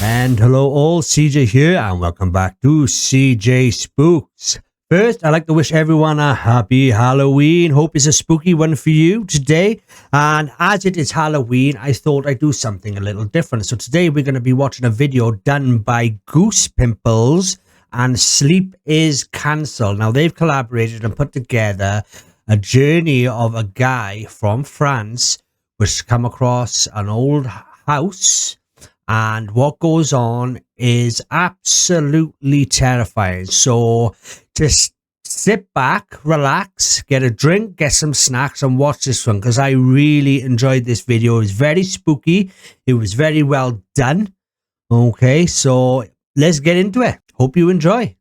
And hello all, CJ here, and welcome back to CJ Spooks. First, I'd like to wish everyone a happy Halloween. Hope it's a spooky one for you today. And as it is Halloween, I thought I'd do something a little different. So today we're going to be watching a video done by Goose Pimples and Sleep is Cancelled. Now, they've collaborated and put together a journey of a guy from France which come across an old house. And what goes on is absolutely terrifying. So just sit back, relax, get a drink, get some snacks and watch this one because I really enjoyed this video. It was very spooky. It was very well done. Okay, so let's get into it. Hope you enjoy.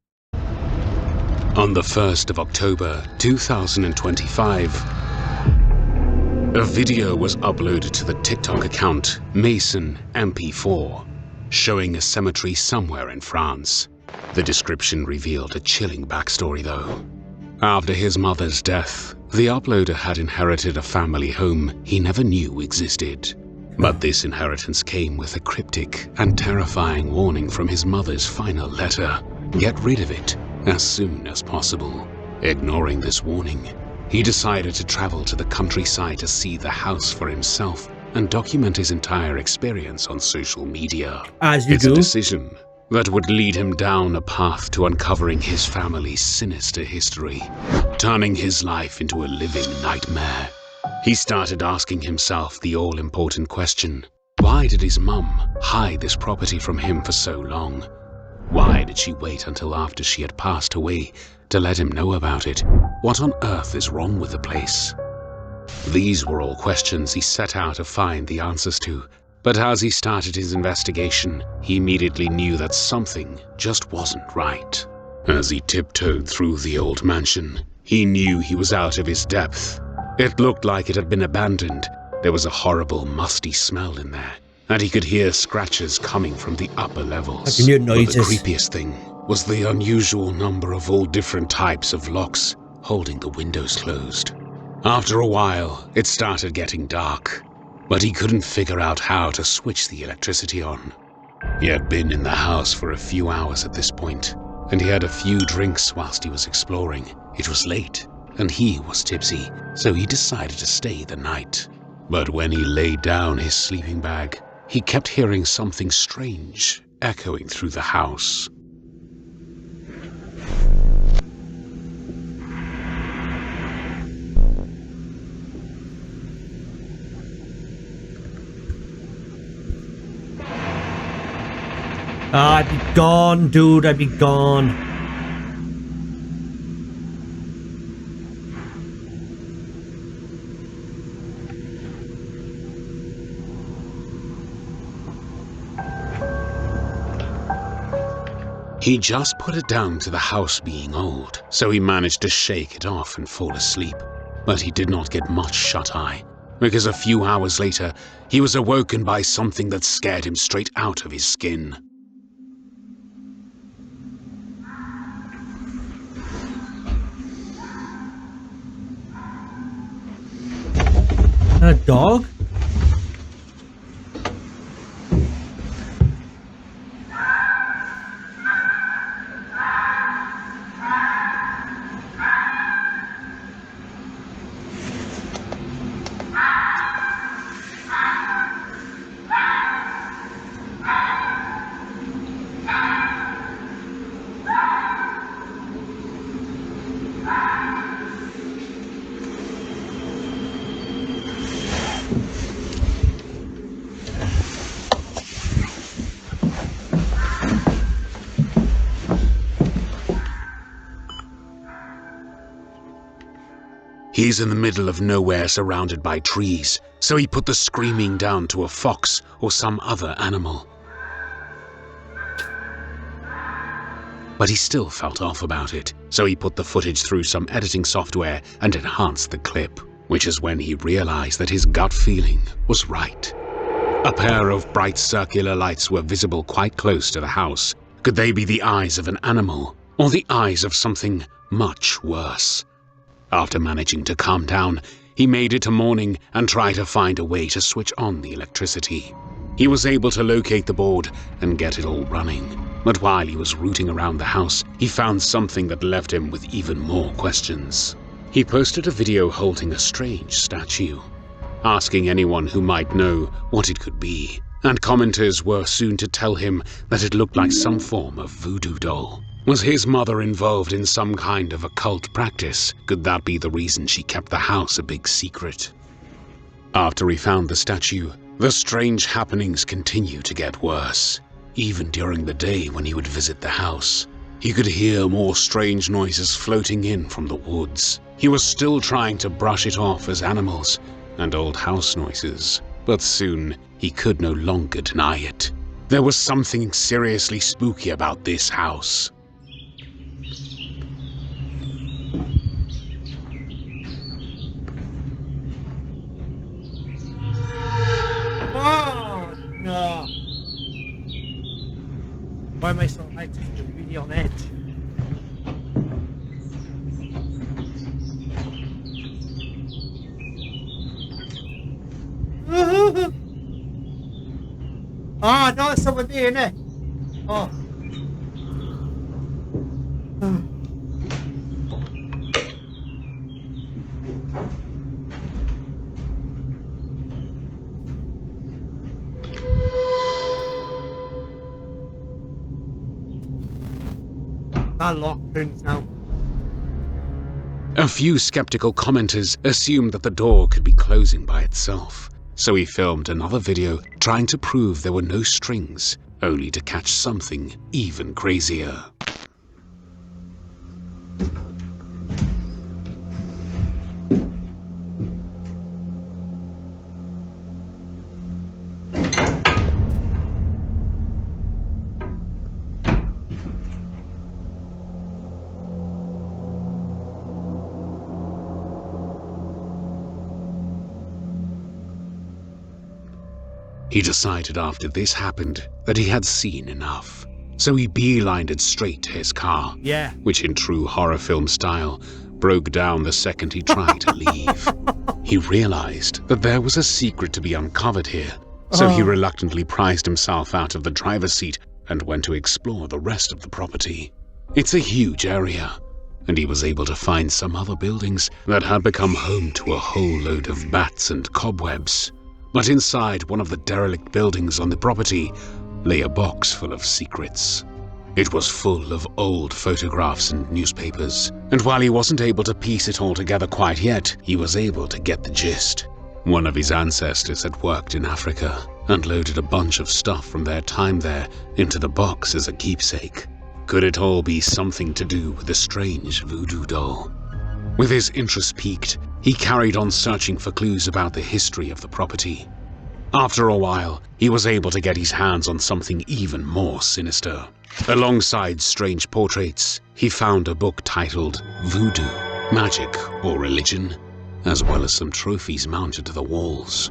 On the 1st of October 2025, a video was uploaded to the TikTok account Mason MP4, showing a cemetery somewhere in France. The description revealed a chilling backstory though. After his mother's death, the uploader had inherited a family home he never knew existed. But this inheritance came with a cryptic and terrifying warning from his mother's final letter: get rid of it as soon as possible. Ignoring this warning, he decided to travel to the countryside to see the house for himself and document his entire experience on social media. As you It's do. a decision that would lead him down a path to uncovering his family's sinister history, turning his life into a living nightmare. He started asking himself the all-important question: why did his mum hide this property from him for so long? Why did she wait until after she had passed away to let him know about it? What on earth is wrong with the place? These were all questions he set out to find the answers to, but as he started his investigation, he immediately knew that something just wasn't right. As he tiptoed through the old mansion, he knew he was out of his depth. It looked like it had been abandoned. There was a horrible, musty smell in there, and he could hear scratches coming from the upper levels. I can hear But noises. the creepiest thing was the unusual number of all different types of locks holding the windows closed. After a while, it started getting dark, but he couldn't figure out how to switch the electricity on. He had been in the house for a few hours at this point, and he had a few drinks whilst he was exploring. It was late, and he was tipsy, so he decided to stay the night. But when he laid down his sleeping bag, he kept hearing something strange echoing through the house. I'd be gone, dude. I'd be gone. He just put it down to the house being old, so he managed to shake it off and fall asleep. But he did not get much shut-eye, because a few hours later, he was awoken by something that scared him straight out of his skin. A dog? He's in the middle of nowhere surrounded by trees, so he put the screaming down to a fox or some other animal. But he still felt off about it, so he put the footage through some editing software and enhanced the clip, which is when he realized that his gut feeling was right. A pair of bright circular lights were visible quite close to the house. Could they be the eyes of an animal, or the eyes of something much worse? After managing to calm down, he made it to morning and tried to find a way to switch on the electricity. He was able to locate the board and get it all running. But while he was rooting around the house, he found something that left him with even more questions. He posted a video holding a strange statue, asking anyone who might know what it could be, and commenters were soon to tell him that it looked like some form of voodoo doll. Was his mother involved in some kind of occult practice? Could that be the reason she kept the house a big secret? After he found the statue, the strange happenings continued to get worse. Even during the day when he would visit the house, he could hear more strange noises floating in from the woods. He was still trying to brush it off as animals and old house noises, but soon he could no longer deny it. There was something seriously spooky about this house. Oh, no. Why am I so really on edge? Oh, no, it's someone there, isn't it? Oh. That lock turns now. A few skeptical commenters assumed that the door could be closing by itself, so he filmed another video trying to prove there were no strings, only to catch something even crazier. He decided after this happened that he had seen enough, so he beelined it straight to his car, which in true horror film style broke down the second he tried to leave. He realized that there was a secret to be uncovered here, so he reluctantly prized himself out of the driver's seat and went to explore the rest of the property. It's a huge area, and he was able to find some other buildings that had become home to a whole load of bats and cobwebs. But inside one of the derelict buildings on the property lay a box full of secrets. It was full of old photographs and newspapers, and while he wasn't able to piece it all together quite yet, he was able to get the gist. One of his ancestors had worked in Africa and loaded a bunch of stuff from their time there into the box as a keepsake. Could it all be something to do with the strange voodoo doll? With his interest piqued, he carried on searching for clues about the history of the property. After a while, he was able to get his hands on something even more sinister. Alongside strange portraits, he found a book titled Voodoo, Magic or Religion, as well as some trophies mounted to the walls.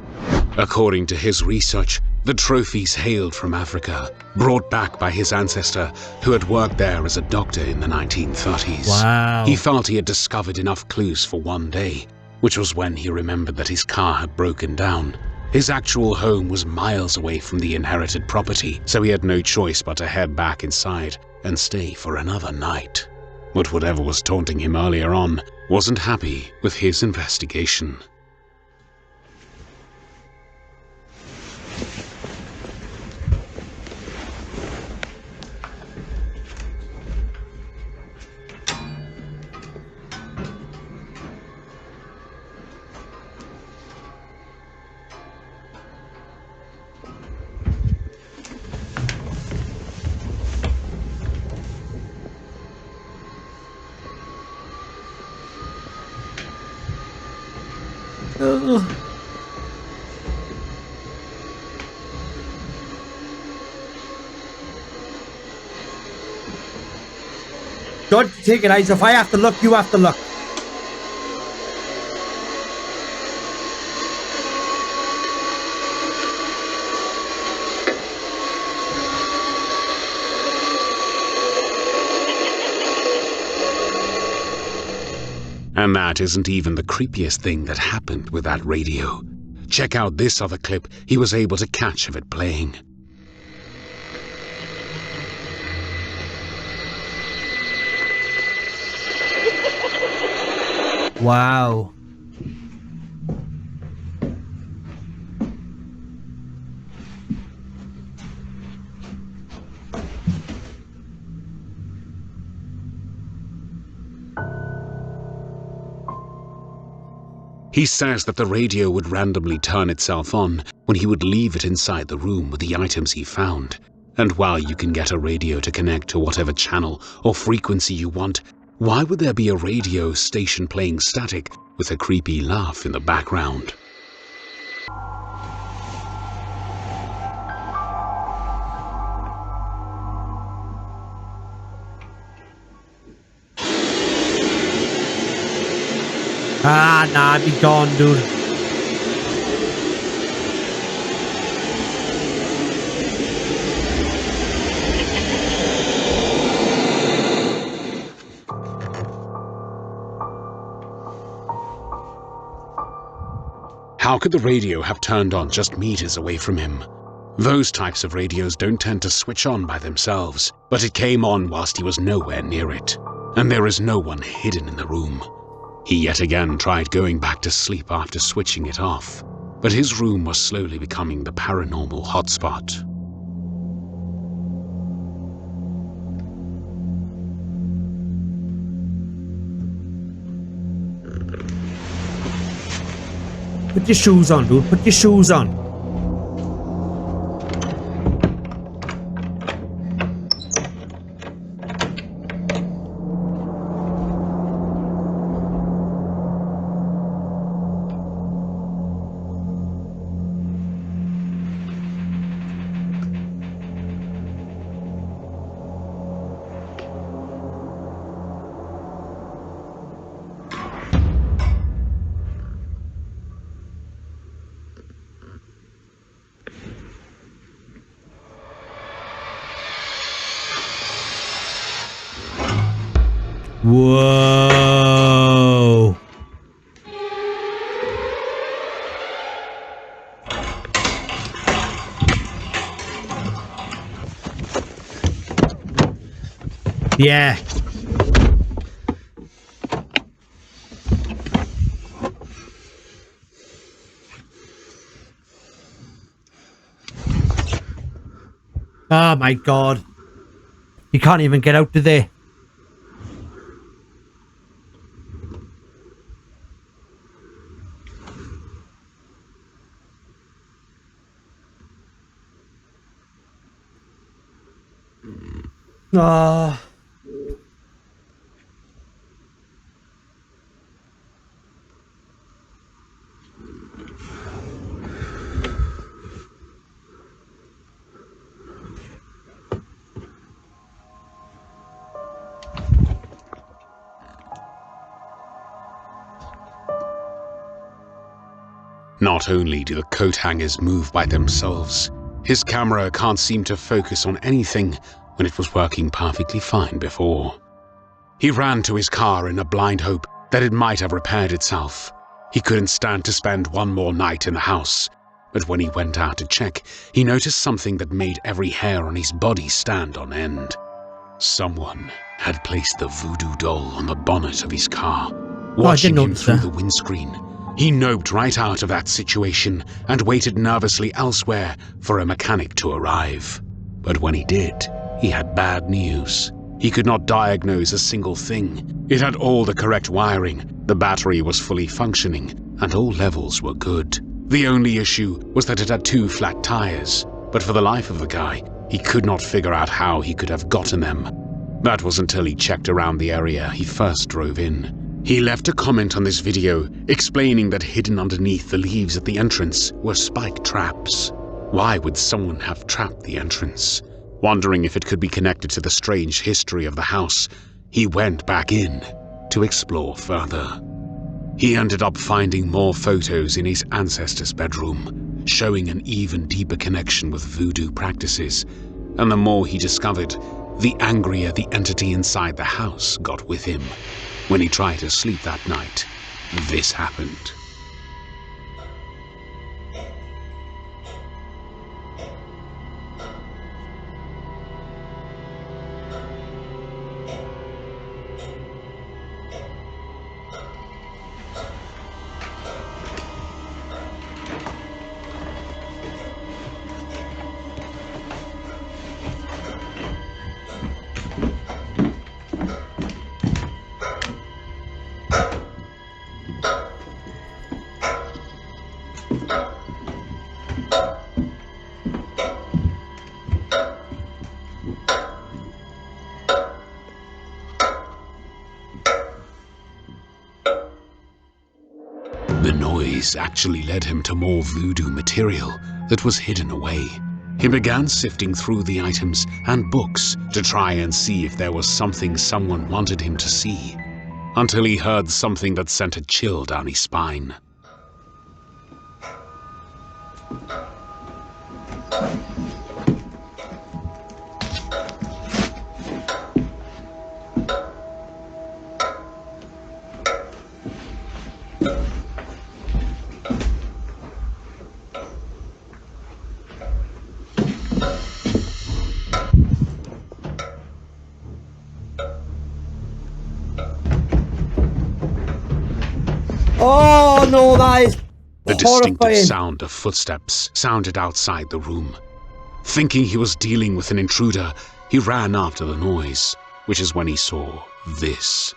According to his research, the trophies hailed from Africa, brought back by his ancestor who had worked there as a doctor in the 1930s. Wow. He felt he had discovered enough clues for one day, which was when he remembered that his car had broken down. His actual home was miles away from the inherited property, so he had no choice but to head back inside and stay for another night. But whatever was taunting him earlier on wasn't happy with his investigation. Don't take it, Eyes. If I have to look, you have to look. And that isn't even the creepiest thing that happened with that radio. Check out this other clip he was able to catch of it playing. Wow. He says that the radio would randomly turn itself on when he would leave it inside the room with the items he found. And while you can get a radio to connect to whatever channel or frequency you want, why would there be a radio station playing static with a creepy laugh in the background? Ah, nah, be gone, dude. How could the radio have turned on just meters away from him? Those types of radios don't tend to switch on by themselves, but it came on whilst he was nowhere near it. And there is no one hidden in the room. He yet again tried going back to sleep after switching it off, but his room was slowly becoming the paranormal hotspot. Put your shoes on, dude. Put your shoes on. Whoa. Yeah. Oh my God. You can't even get out, do they? Ah. Not only do the coat hangers move by themselves, his camera can't seem to focus on anything when it was working perfectly fine before. He ran to his car in a blind hope that it might have repaired itself. He couldn't stand to spend one more night in the house, but when he went out to check, he noticed something that made every hair on his body stand on end. Someone had placed the voodoo doll on the bonnet of his car, watching him through the windscreen. He noped right out of that situation and waited nervously elsewhere for a mechanic to arrive. But when he did, he had bad news. He could not diagnose a single thing. It had all the correct wiring, the battery was fully functioning, and all levels were good. The only issue was that it had 2 flat tires, but for the life of the guy, he could not figure out how he could have gotten them. That was until he checked around the area he first drove in. He left a comment on this video explaining that hidden underneath the leaves at the entrance were spike traps. Why would someone have trapped the entrance? Wondering if it could be connected to the strange history of the house, he went back in to explore further. He ended up finding more photos in his ancestor's bedroom, showing an even deeper connection with voodoo practices, and the more he discovered, the angrier the entity inside the house got with him. When he tried to sleep that night, this happened. The noise actually led him to more voodoo material that was hidden away. He began sifting through the items and books to try and see if there was something someone wanted him to see, until he heard something that sent a chill down his spine. Oh no, that is The distinctive horrifying. sound of footsteps sounded outside the room. Thinking he was dealing with an intruder, he ran after the noise, which is when he saw this.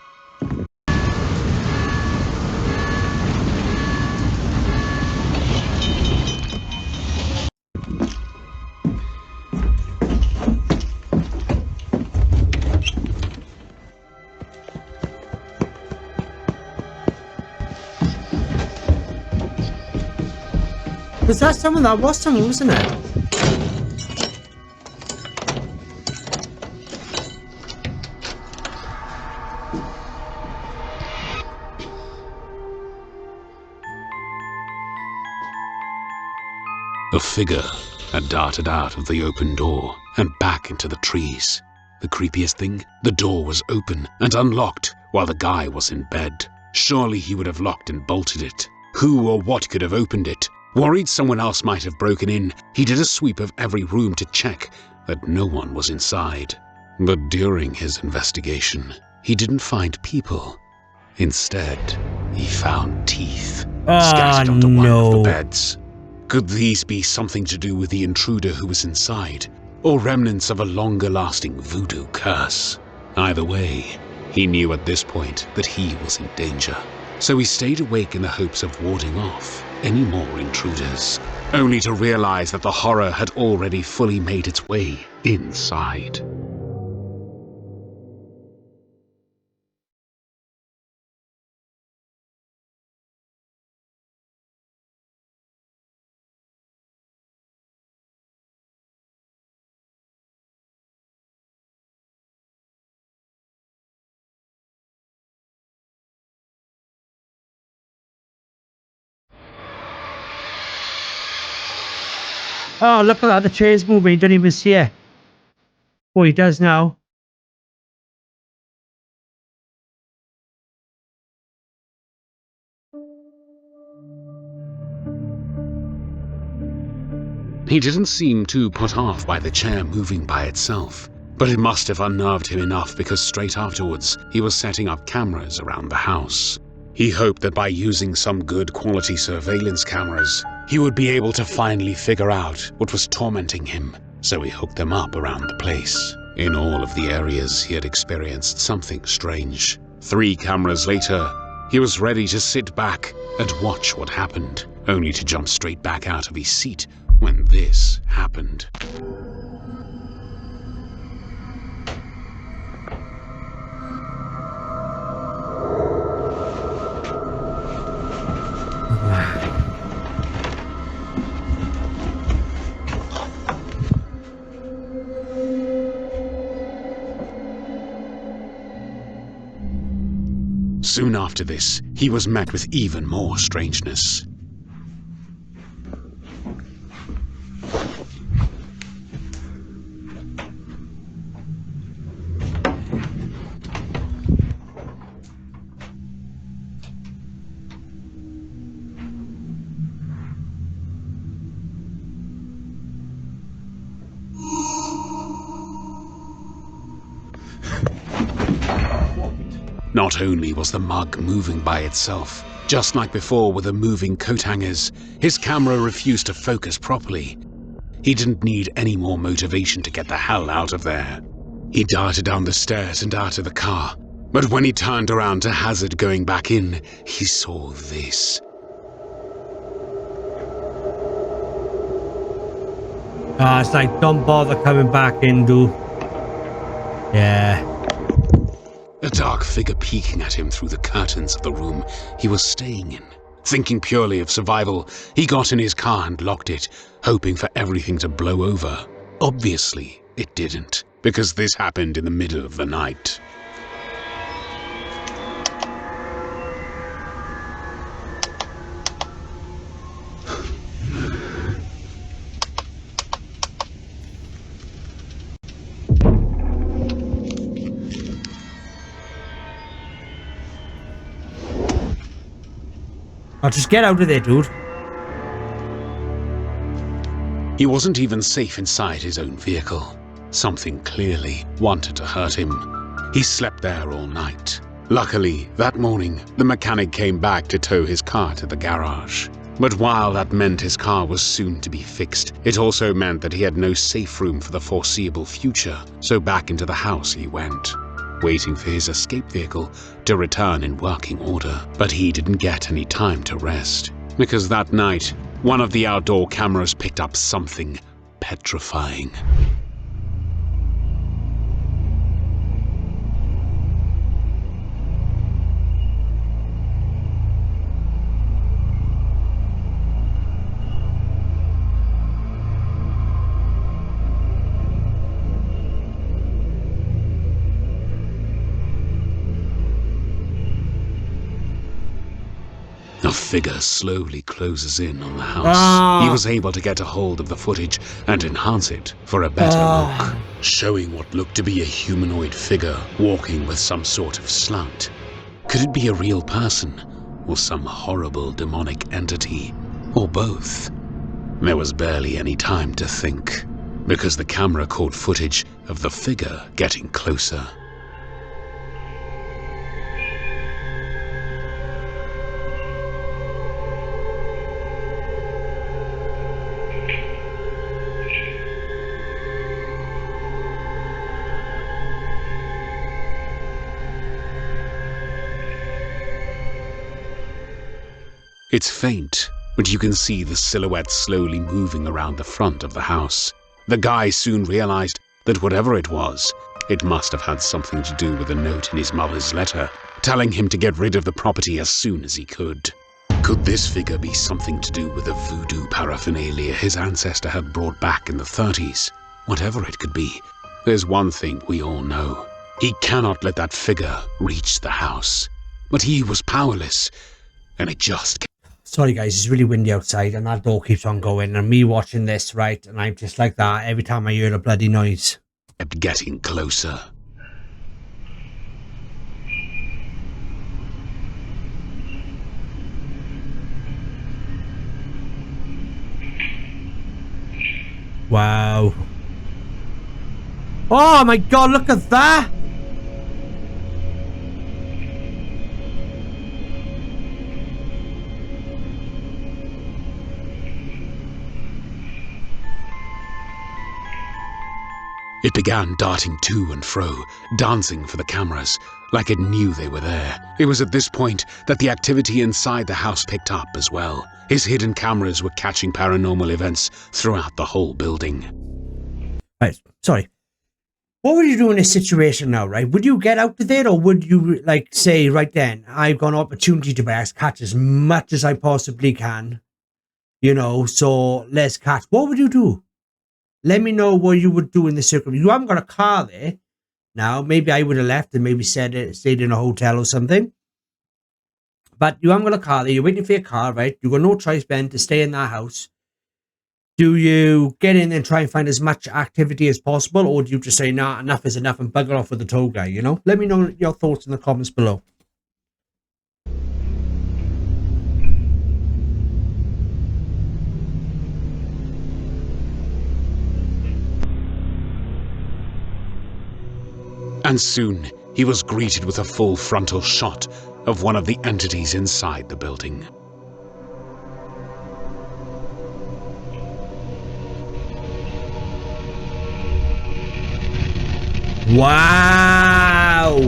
Was that someone? That was someone, wasn't it? A figure had darted out of the open door and back into the trees. The creepiest thing, the door was open and unlocked while the guy was in bed. Surely he would have locked and bolted it. Who or what could have opened it? Worried someone else might have broken in, he did a sweep of every room to check that no one was inside. But during his investigation, he didn't find people. Instead, he found teeth scattered onto one of the beds. Could these be something to do with the intruder who was inside, or remnants of a longer-lasting voodoo curse? Either way, he knew at this point that he was in danger. So he stayed awake in the hopes of warding off any more intruders, only to realize that the horror had already fully made its way inside. Oh, look at that. The chair's moving. He don't even see it. Oh, he does now. He didn't seem too put off by the chair moving by itself, but it must have unnerved him enough because straight afterwards he was setting up cameras around the house. He hoped that by using some good quality surveillance cameras, he would be able to finally figure out what was tormenting him, so he hooked them up around the place. In all of the areas he had experienced something strange. 3 cameras later, he was ready to sit back and watch what happened, only to jump straight back out of his seat when this happened. Soon after this, he was met with even more strangeness. Not only was the mug moving by itself, just like before with the moving coat hangers, his camera refused to focus properly. He didn't need any more motivation to get the hell out of there. He darted down the stairs and out of the car, but when he turned around to hazard going back in, he saw this. It's like, don't bother coming back in, dude. Yeah. A dark figure peeking at him through the curtains of the room he was staying in. Thinking purely of survival, he got in his car and locked it, hoping for everything to blow over. Obviously, it didn't, because this happened in the middle of the night. I'll just get out of there, dude. He wasn't even safe inside his own vehicle. Something clearly wanted to hurt him. He slept there all night. Luckily, that morning, the mechanic came back to tow his car to the garage. But while that meant his car was soon to be fixed, it also meant that he had no safe room for the foreseeable future, so back into the house he went, waiting for his escape vehicle to return in working order. But he didn't get any time to rest, because that night, one of the outdoor cameras picked up something petrifying. A figure slowly closes in on the house. He was able to get a hold of the footage and enhance it for a better look, showing what looked to be a humanoid figure walking with some sort of slant. Could it be a real person, or some horrible demonic entity, or both? There was barely any time to think, because the camera caught footage of the figure getting closer. It's faint, but you can see the silhouette slowly moving around the front of the house. The guy soon realized that whatever it was, it must have had something to do with a note in his mother's letter, telling him to get rid of the property as soon as he could. Could this figure be something to do with the voodoo paraphernalia his ancestor had brought back in the 30s? Whatever it could be, there's one thing we all know. He cannot let that figure reach the house. But he was powerless, and it just... Sorry guys, it's really windy outside and that door keeps on going and me watching this, right, and I'm just like that every time I hear a bloody noise. kept getting closer. Wow. Oh my god, look at that! It began darting to and fro, dancing for the cameras, like it knew they were there. It was at this point that the activity inside the house picked up as well. His hidden cameras were catching paranormal events throughout the whole building. Right, sorry. What would you do in this situation now, right? Would you get out of there, or would you, like, say, right then, I've got an opportunity to catch as much as I possibly can, you know, so let's catch. What would you do? Let me know what you would do in this circumstance. You haven't got a car there now. Maybe I would have left and maybe stayed in a hotel or something. But you haven't got a car there. You're waiting for your car, right? You've got no choice, Ben, to stay in that house. Do you get in and try and find as much activity as possible? Or do you just say, nah, enough is enough and bugger off with the tow guy, you know? Let me know your thoughts in the comments below. And soon, he was greeted with a full frontal shot of one of the entities inside the building. Wow!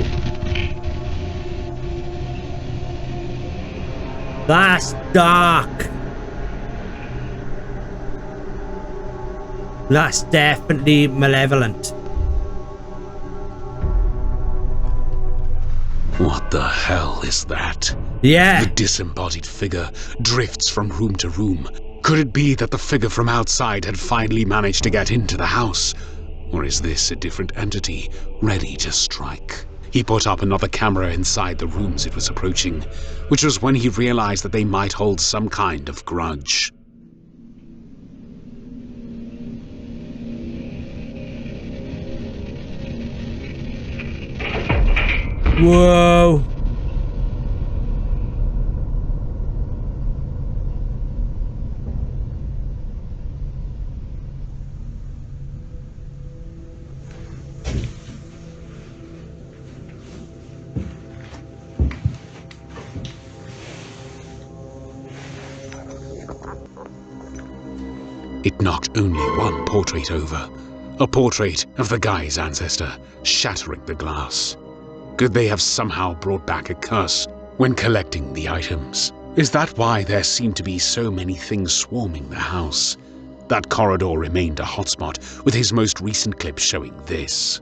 That's dark. That's definitely malevolent. What the hell is that? Yeah. The disembodied figure drifts from room to room. Could it be that the figure from outside had finally managed to get into the house? Or is this a different entity, ready to strike? He put up another camera inside the rooms it was approaching, which was when he realized that they might hold some kind of grudge. Whoa. It knocked only one portrait over. A portrait of the guy's ancestor, shattering the glass. Could they have somehow brought back a curse when collecting the items? Is that why there seemed to be so many things swarming the house? That corridor remained a hotspot, with his most recent clip showing this.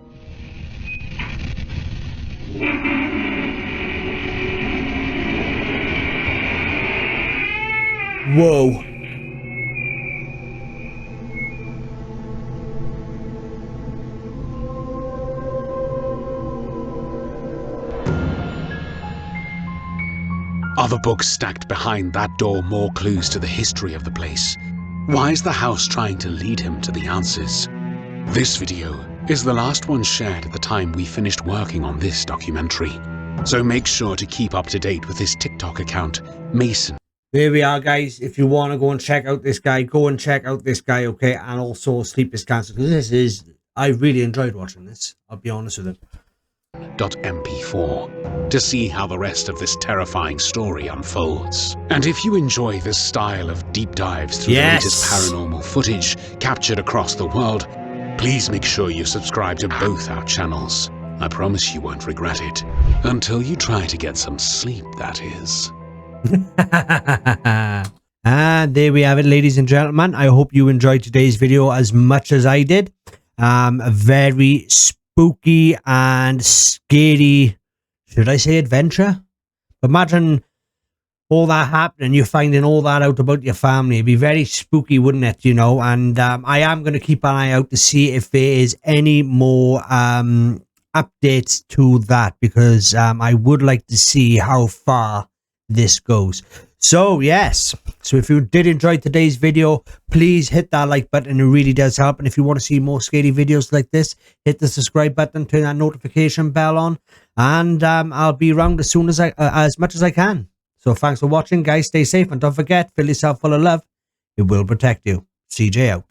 Whoa. Other books stacked behind that door more clues to the history of the place. Why is the house trying to lead him to the answers? This video is the last one shared at the time we finished working on this documentary. So make sure to keep up to date with his TikTok account, Mason. There we are, guys. If you want to go and check out this guy, go and check out this guy, okay? And also Sleep is Cancer, because I really enjoyed watching this. I'll be honest with you. .mp4 to see how the rest of this terrifying story unfolds. And if you enjoy this style of deep dives through the latest paranormal footage captured across the world, please make sure you subscribe to both our channels. I promise you won't regret it. Until you try to get some sleep, that is. And there we have it, ladies and gentlemen. I hope you enjoyed today's video as much as I did. A very spooky and scary, should I say, adventure? Imagine all that happening, you finding all that out about your family. It'd be very spooky, wouldn't it? You know, and I am going to keep an eye out to see if there is any more updates to that, because I would like to see how far this goes. So yes, so if you did enjoy today's video, please hit that like button. It really does help. And if you want to see more scary videos like this, hit the subscribe button, turn that notification bell on, and I'll be around as soon as as much as I can. So thanks for watching, guys. Stay safe, and don't forget, fill yourself full of love. It will protect you. CJ out.